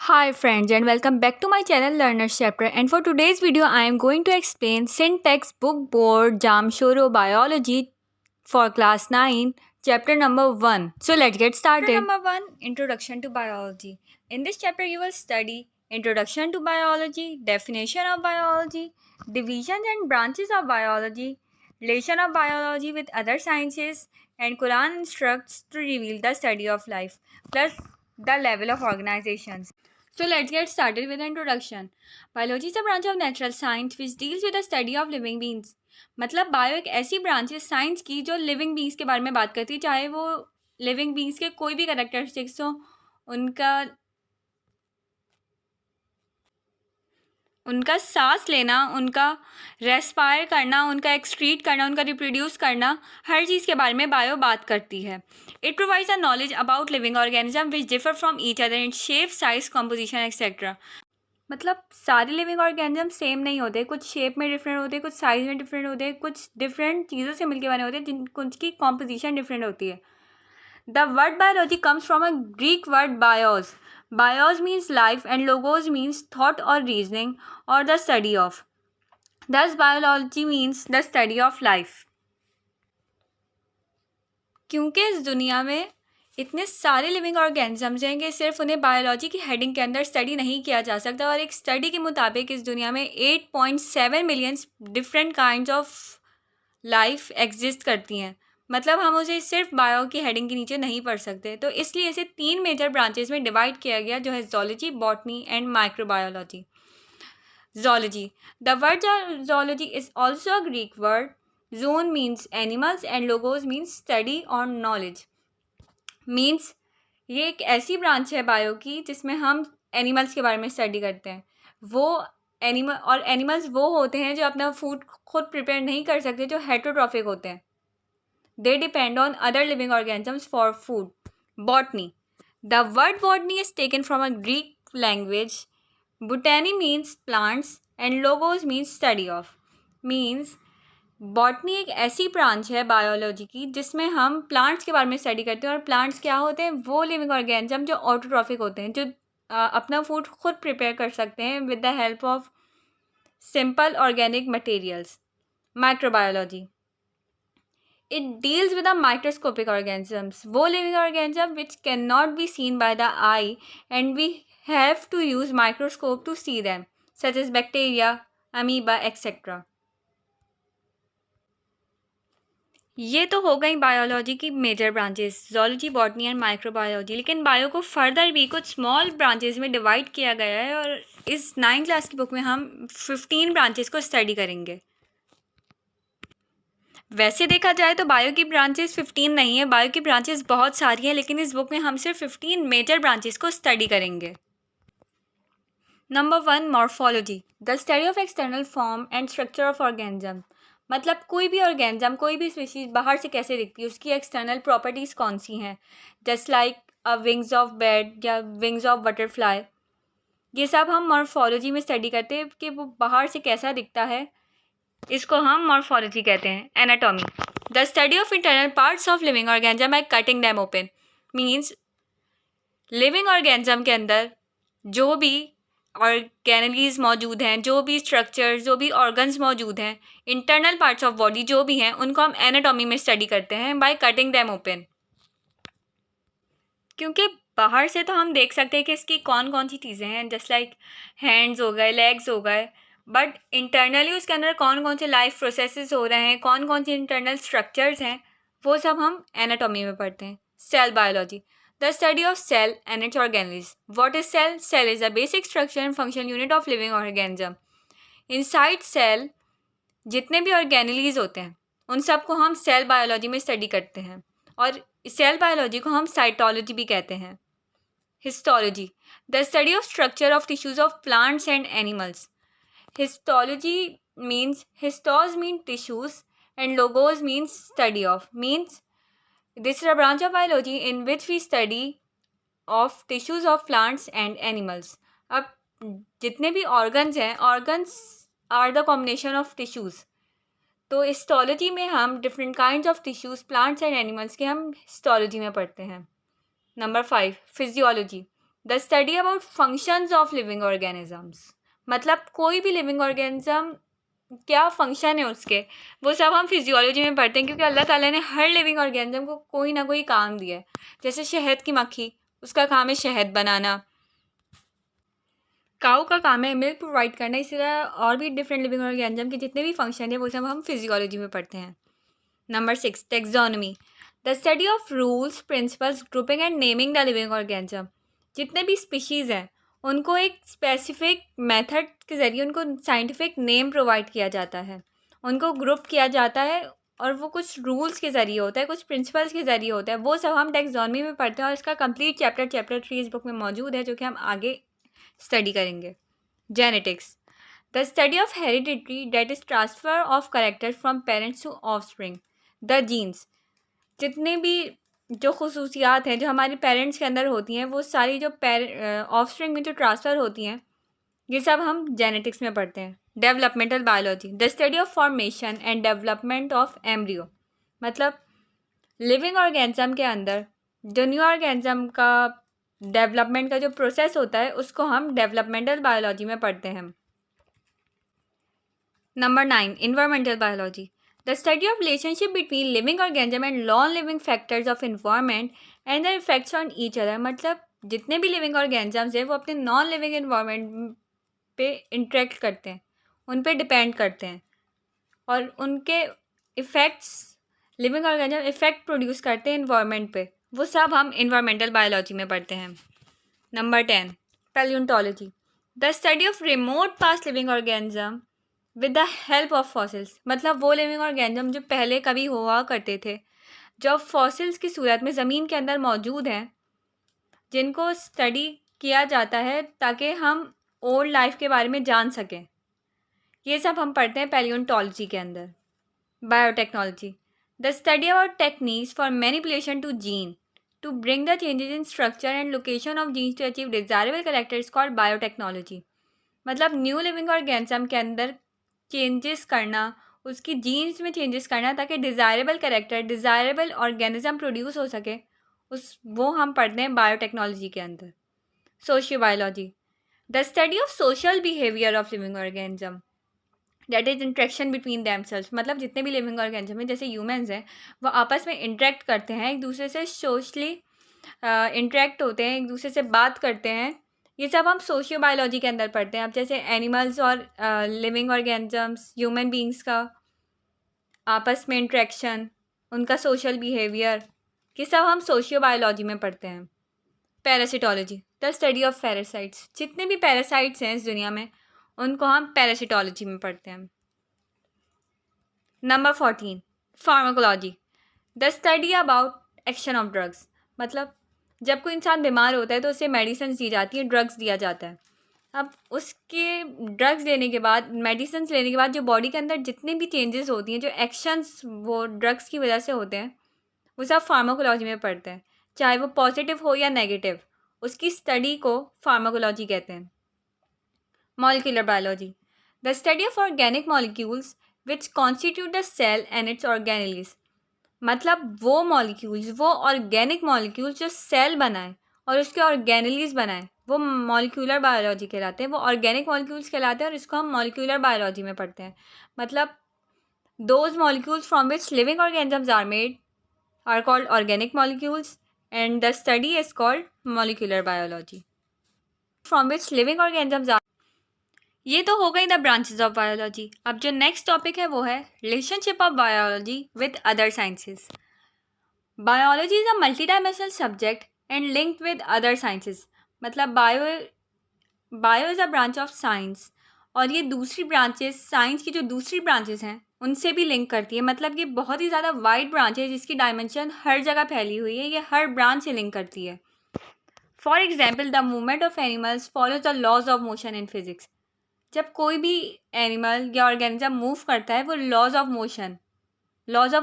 Hi friends and welcome back to my channel Learners Chapter, and for today's video I am going to explain Syntax Book Board Jamshoro Biology for class 9 chapter number 1. So let's get started. Chapter number 1, Introduction to Biology. In this chapter you will study Introduction to Biology, Definition of Biology, Divisions and Branches of Biology, Relation of Biology with other sciences, and Quran instructs to reveal the study of life plus the level of organizations. So let's get started with the introduction. Biology is a branch of natural science which deals with the study of living beings. मतलब bio एक ऐसी branch है science की जो living beings के बारे में बात करती है, चाहे वो लिविंग बींग्स के कोई भी करेक्टरिस्टिक्स हो, उनका उनका सांस लेना, उनका रेस्पायर करना, उनका एक्सक्रीट करना, उनका रिप्रोड्यूस करना, हर चीज़ के बारे में बायो बात करती है. It provides a knowledge about living organism which differ from each other in shape, size, composition etcetera. मतलब सारे लिविंग ऑर्गेनिज्म सेम नहीं होते, कुछ शेप में डिफरेंट होते हैं, कुछ साइज में डिफरेंट होते हैं, कुछ डिफरेंट चीज़ों से मिलके बने होते हैं जिनकी कॉम्पोजिशन डिफरेंट होती है. The word biology comes from a Greek word BIOS. BIOS means life and logos means thought और रीजनिंग और द स्टडी ऑफ. दस biology means the study of life. क्योंकि इस दुनिया में इतने सारे लिविंग ऑर्गेनिजम्स हैं कि सिर्फ उन्हें बायोलॉजी की हेडिंग के अंदर स्टडी नहीं किया जा सकता, और एक स्टडी के मुताबिक इस दुनिया में 8.7 million different kinds of life exist करती हैं. मतलब हम उसे सिर्फ बायो की हेडिंग के नीचे नहीं पढ़ सकते, तो इसलिए इसे 3 मेजर ब्रांचेस में डिवाइड किया गया, जो है zoology, botany and microbiology. Zoology. The word zoology is also a Greek word. Zoon means animals and logos means study or knowledge. Means ये एक ऐसी ब्रांच है बायो की जिसमें हम एनिमल्स के बारे में स्टडी करते हैं. वो एनिमल्स वो होते हैं जो अपना फूड खुद प्रिपेयर नहीं कर सकते, जो हेटरोट्रॉफिक होते हैं. They depend on other living organisms for food. Botany. The word botany is taken from a Greek language. बुटैनी means plants and logos means study of. Means botany एक ऐसी ब्रांच है बायोलॉजी की जिसमें हम प्लांट्स के बारे में स्टडी करते हैं. और प्लांट्स क्या होते हैं? वो लिविंग ऑर्गेनिज्म जो ऑटोट्रॉफिक होते हैं, जो अपना फूड खुद प्रिपेयर कर सकते हैं with the help of simple organic materials. Microbiology. It deals with the microscopic organisms, वो living organism which can not be seen by the eye and we have to use microscope to see them, such as bacteria, amoeba etcetera. ये तो हो गई biology की major branches, zoology, botany and microbiology. लेकिन bio को further भी कुछ small branches में डिवाइड किया गया है, और इस 9th क्लास की बुक में हम 15 ब्रांचेस को स्टडी करेंगे. वैसे देखा जाए तो बायो की ब्रांचेस 15 नहीं है, बायो की ब्रांचेस बहुत सारी हैं, लेकिन इस बुक में हम सिर्फ 15 मेजर ब्रांचेस को स्टडी करेंगे. Number 1, morphology. The study of external form and structure of organism. मतलब कोई भी ऑर्गेनिज्म, कोई भी स्पीशीज बाहर से कैसे दिखती है, उसकी एक्सटर्नल प्रॉपर्टीज़ कौन सी हैं. Just like Winx of bird या विंग्स ऑफ बटरफ्लाई. ये सब हम मॉर्फोलॉजी में स्टडी करते हैं कि वो बाहर से कैसा दिखता है. इसको हम मॉर्फोलॉजी कहते हैं. Anatomy. The study of internal parts of living organism by cutting them open. Means living organism के अंदर जो भी ऑर्गेनलीज मौजूद हैं, जो भी स्ट्रक्चर्स, जो भी ऑर्गन्स मौजूद हैं, इंटरनल पार्ट्स ऑफ बॉडी जो भी हैं, उनको हम एनाटॉमी में स्टडी करते हैं बाय कटिंग दैम ओपन. क्योंकि बाहर से तो हम देख सकते हैं कि इसकी कौन कौन सी चीज़ें हैं, जस्ट लाइक हैंड्स हो गए, लेग्स हो गए, बट इंटरनली उसके अंदर कौन कौन से लाइफ प्रोसेसेस हो रहे हैं, कौन कौन से इंटरनल स्ट्रक्चर्स हैं, वो सब हम एनाटॉमी में पढ़ते हैं. Cell biology. The study of cell and its organelles. What is cell? Cell is a basic structure and functional unit of living organism. Inside cell जितने भी ऑर्गेनलीज होते हैं उन सब को हम सेल बायोलॉजी में स्टडी करते हैं, और सेल बायोलॉजी को हम साइटोलॉजी भी कहते हैं. Histology. The study of structure of tissues of plants and animals. Histology means histos mean tissues and logos means study of. Means this is a branch of biology in which we study of tissues of plants and animals. अब जितने भी organs हैं, organs are the combination of tissues. तो histology में हम different kinds of tissues, plants and animals के हम histology में पढ़ते हैं. Number 5, physiology. The study about functions of living organisms, मतलब कोई भी लिविंग ऑर्गेनिज्म क्या फंक्शन है उसके, वो सब हम फिजियोलॉजी में पढ़ते हैं, क्योंकि अल्लाह ताला ने हर लिविंग ऑर्गेनिज्म को कोई ना कोई काम दिया है। जैसे शहद की मक्खी, उसका काम है शहद बनाना। काऊ का काम है मिल्क प्रोवाइड करना। इसी तरह और भी डिफरेंट लिविंग ऑर्गेनिज्म के जितने भी फंक्शन है वो सब हम फिजियोलॉजी में पढ़ते हैं। Number 6, taxonomy, the study of rules, principles, grouping and naming the living organism. जितने भी स्पीशीज़ हैं उनको एक स्पेसिफिक मेथड के ज़रिए उनको साइंटिफिक नेम प्रोवाइड किया जाता है, उनको ग्रुप किया जाता है, और वो कुछ रूल्स के ज़रिए होता है, कुछ प्रिंसिपल्स के ज़रिए होता है। वो सब हम टेक्सोनोमी में पढ़ते हैं और इसका कंप्लीट चैप्टर 3 इस बुक में मौजूद है, जो कि हम आगे स्टडी करेंगे। Genetics, the study of heredity, that is transfer of character from parents to offspring. The genes, जितने भी जो खसूसियात हैं जो हमारे पेरेंट्स के अंदर होती हैं, वो सारी जो ऑफस्प्रिंग में जो ट्रांसफ़र होती हैं, ये सब हम जेनेटिक्स में पढ़ते हैं। Developmental biology, the study of formation and development of embryo, मतलब लिविंग ऑर्गेनिज्म के अंदर जो न्यू ऑर्गेनिज्म का डेवलपमेंट का जो प्रोसेस होता है उसको हम डेवलपमेंटल बायोलॉजी में पढ़ते हैं। Number 9, environmental biology, the study of relationship between living organism and non living factors of environment and the effects on each other. मतलब जितने भी लिविंग ऑर्गेनिजम्स हैं वो अपने नॉन लिविंग इन्वायरमेंट पे इंटरेक्ट करते हैं, उन पे डिपेंड करते हैं, और उनके effects, living organism effect produce करते हैं इन्वायरमेंट पे, वो सब हम इन्वायरमेंटल बायोलॉजी में पढ़ते हैं। Number 10, palaeontology, the study of remote past living organism with the help of fossils. मतलब वो लिविंग ऑर्गेनिज्म जो पहले कभी हुआ करते थे, जो फॉसिल्स की सूरत में ज़मीन के अंदर मौजूद हैं, जिनको स्टडी किया जाता है ताकि हम ओल्ड लाइफ के बारे में जान सकें, ये सब हम पढ़ते हैं पैलियोंटोलॉजी के अंदर। Biotechnology, the study about techniques for manipulation to gene to bring the changes in structure and location of genes to achieve desirable characters called biotechnology. मतलब न्यू लिविंग ऑर्गेनिज्म के अंदर चेंजेस करना, उसकी जीन्स में changes करना ताकि desirable character, desirable organism produce हो सके, वो हम पढ़ते हैं बायोटेक्नोलॉजी के अंदर। Socio biology, the study of social behaviour of living organism, that is interaction between themselves. मतलब जितने भी लिविंग ऑर्गेनिज्म हैं, जैसे ह्यूमंस हैं, वो आपस में इंटरेक्ट करते हैं, एक दूसरे से सोशली इंटरेक्ट होते हैं, एक दूसरे से बात करते हैं। ये सब हम सोशियो बायोलॉजी के अंदर पढ़ते हैं। अब जैसे एनिमल्स और लिविंग ऑर्गेनिजम्स, ह्यूमन बींग्स का आपस में इंट्रैक्शन, उनका सोशल बिहेवियर, ये सब हम सोशियो बायोलॉजी में पढ़ते हैं। Parasitology, the study of parasites. जितने भी पैरासाइट्स हैं इस दुनिया में, उनको हम पैरासिटोलॉजी में पढ़ते हैं। Number 14, pharmacology, the study about action of drugs. मतलब जब कोई इंसान बीमार होता है तो उसे मेडिसिन दी जाती है, ड्रग्स दिया जाता है। अब उसके ड्रग्स लेने के बाद, मेडिसिन लेने के बाद जो बॉडी के अंदर जितनी भी चेंजेस होती हैं, जो एक्शंस वो ड्रग्स की वजह से होते हैं, वो सब फार्माकोलॉजी में पढ़ते हैं, चाहे वो पॉजिटिव हो या नेगेटिव, उसकी स्टडी को फार्माकोलॉजी कहते हैं। Molecular biology, the study of organic molecules which constitute the cell and its organelles. मतलब वो मॉलिक्यूल्स, वो ऑर्गेनिक मॉलिक्यूल्स जो सेल बनाए और उसके ऑर्गेनेलिस बनाए, वो मॉलिक्यूलर बायोलॉजी कहलाते हैं, वो ऑर्गेनिक मॉलिक्यूल्स कहलाते हैं, और इसको हम मॉलिक्यूलर बायोलॉजी में पढ़ते हैं। मतलब those molecules from which living organisms are made are called organic molecules and the study is called molecular biology. From which living organisms are, ये तो हो गई द ब्रांचेस ऑफ बायोलॉजी। अब जो नेक्स्ट टॉपिक है वो है relationship of biology with other sciences. Biology is a multi dimensional subject and linked with other sciences. मतलब bio is a branch of science, और ये दूसरी ब्रांचेस, साइंस की जो दूसरी ब्रांचेस हैं उनसे भी लिंक करती है। मतलब ये बहुत ही ज़्यादा वाइड ब्रांच है जिसकी डायमेंशन हर जगह फैली हुई है, ये हर ब्रांच से लिंक करती है। For example, the movement of animals follows the laws of motion in physics. जब कोई भी एनिमल या ऑर्गेनिज्म मूव करता है, वो लॉज ऑफ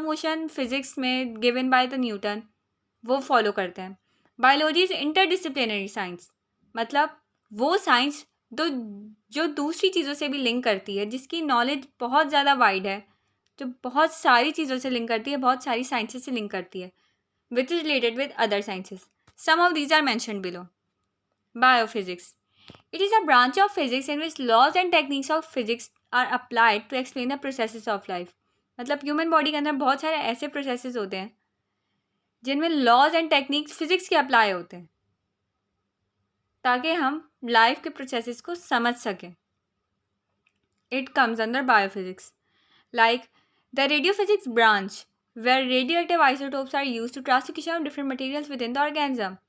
मोशन फिजिक्स में गिवन बाय द न्यूटन, वो फॉलो करते हैं। Biology is interdisciplinary science. मतलब वो साइंस जो दूसरी चीज़ों से भी लिंक करती है, जिसकी नॉलेज बहुत ज़्यादा वाइड है, जो बहुत सारी चीज़ों से लिंक करती है, बहुत सारी साइंसेस से लिंक करती है, which is related with other sciences. Some of these are mentioned below. Biophysics. It is a branch of physics in which laws and techniques of physics are applied to explain the processes of life. मतलब human body के अंदर बहुत सारे ऐसे processes होते हैं जिनमें laws and techniques physics के अप्लाई होते हैं ताकि हम लाइफ के प्रोसेसेस को समझ सकें. It comes under biophysics. Like the radiophysics branch, where radioactive isotopes are used to classification of different materials within the organism.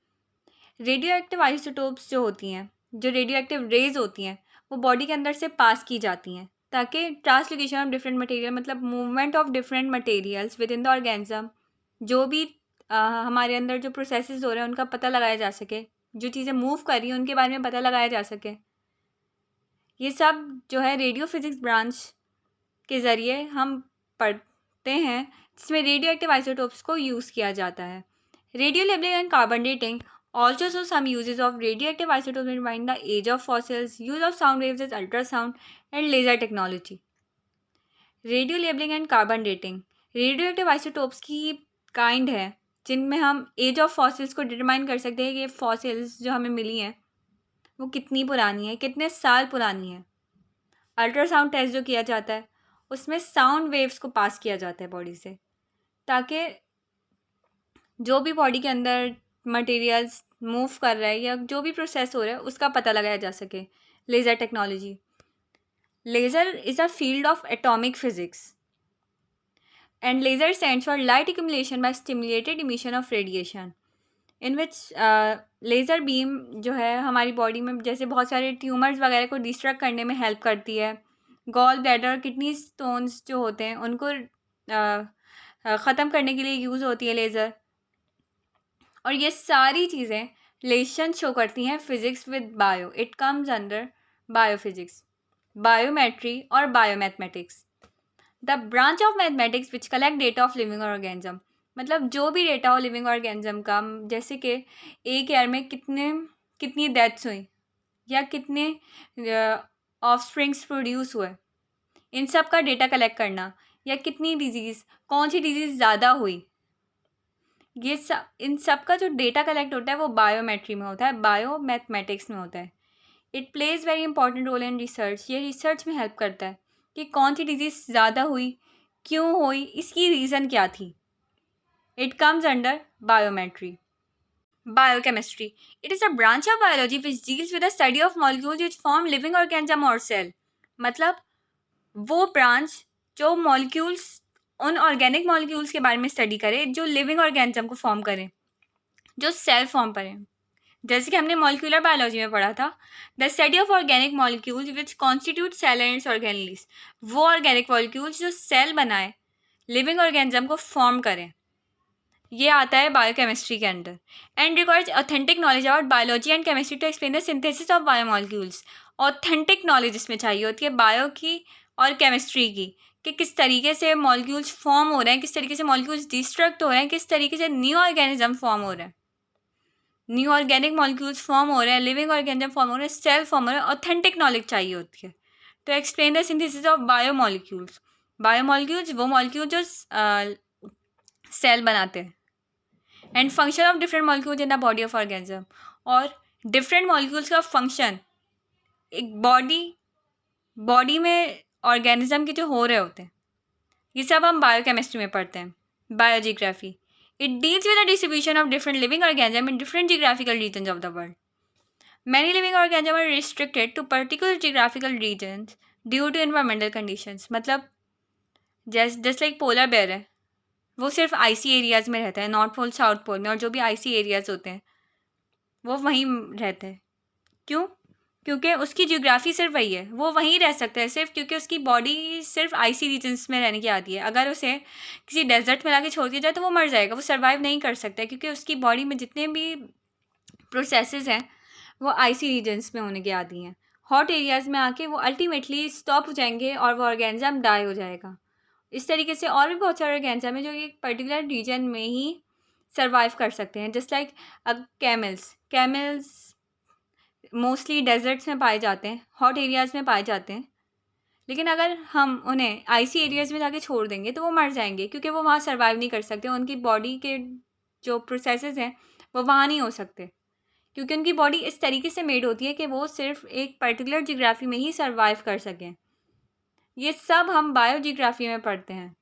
Radioactive isotopes जो होती हैं, जो रेडियोएक्टिव रेज होती हैं, वो बॉडी के अंदर से पास की जाती हैं ताकि ट्रांसलोकेशन ऑफ डिफरेंट मटेरियल, मतलब movement of different materials with in the organism, जो भी हमारे अंदर जो प्रोसेसेस हो रहे हैं उनका पता लगाया जा सके, जो चीज़ें मूव कर रही हैं उनके बारे में पता लगाया जा सके. ये सब जो है रेडियो फिजिक्स ब्रांच के ज़रिए हम पढ़ते हैं, जिसमें रेडियो एक्टिव आइसोटोप्स को यूज़ किया जाता है. Radio labelling and carbon dating also show some uses of radioactive isotopes in find the age of fossils, use of sound waves as ultrasound and laser technology. Radio labelling and carbon dating radio active isotopes की kind है जिनमें हम as of fossils को determine कर सकते हैं कि ये फॉसिल्स जो हमें मिली हैं वो कितनी पुरानी है, कितने साल पुरानी है. अल्ट्रासाउंड टेस्ट जो किया जाता है उसमें साउंड वेव्स को पास किया जाता है बॉडी से ताकि जो भी बॉडी के अंदर मटेरियल्स मूव कर रहा है या जो भी प्रोसेस हो रहा है उसका पता लगाया जा सके. Laser technology. Laser is a field of atomic physics and laser stands for light accumulation by stimulated emission of radiation, in which laser beam जो है हमारी बॉडी में जैसे बहुत सारे ट्यूमर्स वगैरह को डिस्ट्रक्ट करने में हेल्प करती है. गॉल ब्लैडर और किडनी स्टोन्स जो होते हैं उनको ख़त्म करने के लिए यूज़ होती है लेज़र. और ये सारी चीज़ें रिलेशन शो करती हैं physics with bio. It comes under biophysics, biometry और biomathematics. The branch of mathematics which collect data of living organism, मतलब जो भी डेटा हो लिविंग ऑर्गेनिज्म का, जैसे कि एक ईयर में कितनी डेथ्स हुई या कितने ऑफस्प्रिंग्स प्रोड्यूस हुए, इन सब का डेटा कलेक्ट करना, या कितनी डिजीज़, कौन सी डिजीज़ ज़्यादा हुई, ये सब इन सब का जो डेटा कलेक्ट होता है वो बायोमेट्री में होता है, बायो मैथमेटिक्स में होता है. It plays very important role in research. ये रिसर्च में हेल्प करता है कि कौन सी डिजीज़ ज़्यादा हुई, क्यों हुई, इसकी रीज़न क्या थी. It comes under biometry. Biochemistry. It is a branch of biology which deals with the study of molecules which form living organism और सेल. मतलब वो ब्रांच जो मॉलिक्यूल्स, उन ऑर्गेनिक मॉलिक्यूल्स के बारे में स्टडी करे जो लिविंग ऑर्गेनिज्म को फॉर्म करें, जो सेल फॉर्म करें. जैसे कि हमने मॉलिक्यूलर बायोलॉजी में पढ़ा था, the study of organic molecules which constitute cell and its organelles. वो ऑर्गेनिक मॉलिक्यूल्स जो सेल बनाए, लिविंग ऑर्गेनिज्म को फॉर्म करें, ये आता है बायोकेमिस्ट्री के under. And requires authentic knowledge about biology and chemistry to explain the synthesis of biomolecules. Authentic knowledge इसमें चाहिए होती है बायो की और केमिस्ट्री की, कि किस तरीके से मॉलिक्यूल्स फॉर्म हो रहे हैं, किस तरीके से मॉलिक्यूल्स डिस्ट्रक्ट हो रहे हैं, किस तरीके से न्यू ऑर्गेनिज्म फॉर्म हो रहे हैं, न्यू ऑर्गेनिक मॉलिक्यूल्स फॉर्म हो रहे हैं, लिविंग ऑर्गेनिज्म फॉर्म हो रहे हैं, सेल फॉर्म हो रहे हैं. ऑथेंटिक नॉलेज चाहिए होती है तो explain the synthesis of biomolecules. Biomolecules वो मॉलिक्यूल जो सेल बनाते हैं. And function of different molecules in the body of organism. और डिफरेंट मॉलिक्यूल्स का फंक्शन एक बॉडी में ऑर्गेनिज्म के जो हो रहे होते हैं, ये सब हम बायोकेमिस्ट्री में पढ़ते हैं. Biogeography. It deals with the distribution of different living organism in different geographical regions of the world. Many living organism are restricted to particular geographical regions due to environmental conditions. मतलब just like polar bear है, वो सिर्फ आइसी areas में रहता है, north pole south pole में, और जो भी आइसी एरियाज़ होते हैं वो वहीं रहते हैं. क्यों? क्योंकि उसकी जियोग्राफी सिर्फ वही है, वो वहीं रह सकता है सिर्फ क्योंकि उसकी बॉडी सिर्फ आइसी रीजन्स में रहने की आती है. अगर उसे किसी डेजर्ट में ला के छोड़ दिया जाए तो वो मर जाएगा, वो सर्वाइव नहीं कर सकता है, क्योंकि उसकी बॉडी में जितने भी प्रोसेसेस हैं वो आइसी रीजन्स में होने की आती हैं. हॉट एरियाज़ में आके वो अल्टीमेटली स्टॉप हो जाएंगे और वो ऑर्गेनिज्म डाई हो जाएगा. इस तरीके से और भी बहुत सारे ऑर्गेनिज्म हैं जो एक पर्टिकुलर रीजन में ही सर्वाइव कर सकते हैं. Just like camels mostly deserts में पाए जाते हैं, हॉट एरियाज़ में पाए जाते हैं, लेकिन अगर हम उन्हें आइसी एरियाज़ में जाके छोड़ देंगे तो वो मर जाएंगे क्योंकि वो वहाँ सर्वाइव नहीं कर सकते. उनकी बॉडी के जो प्रोसेसेस हैं वो वहाँ नहीं हो सकते. क्योंकि उनकी बॉडी इस तरीके से मेड होती है कि वो सिर्फ एक पर्टिकुलर जियोग्राफी में ही सर्वाइव कर सकें। ये सब हम बायोजियोग्राफी में पढ़ते हैं।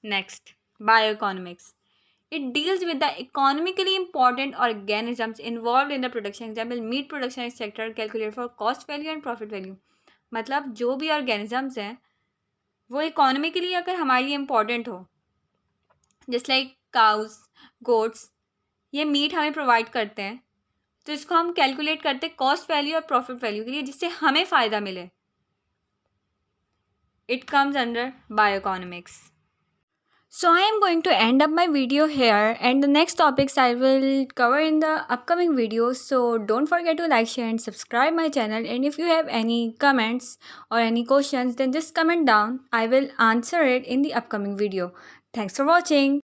Next, bio economics. It deals with the economically important organisms involved in the production. Example, meat production sector calculate for cost value and profit value. मतलब जो भी organisms हैं वो economically अगर हमारे लिए important हो, just like cows, goats, ये मीट हमें प्रोवाइड करते हैं, तो इसको हम कैलकुलेट करते हैं कॉस्ट वैल्यू और प्रॉफिट वैल्यू के लिए, जिससे हमें फ़ायदा मिले. It comes under bioeconomics. So I am going to end up my video here, and the next topics I will cover in the upcoming videos. So don't forget to like, share and subscribe my channel, and if you have any comments or any questions, then just comment down. I will answer it in the upcoming video. Thanks for watching.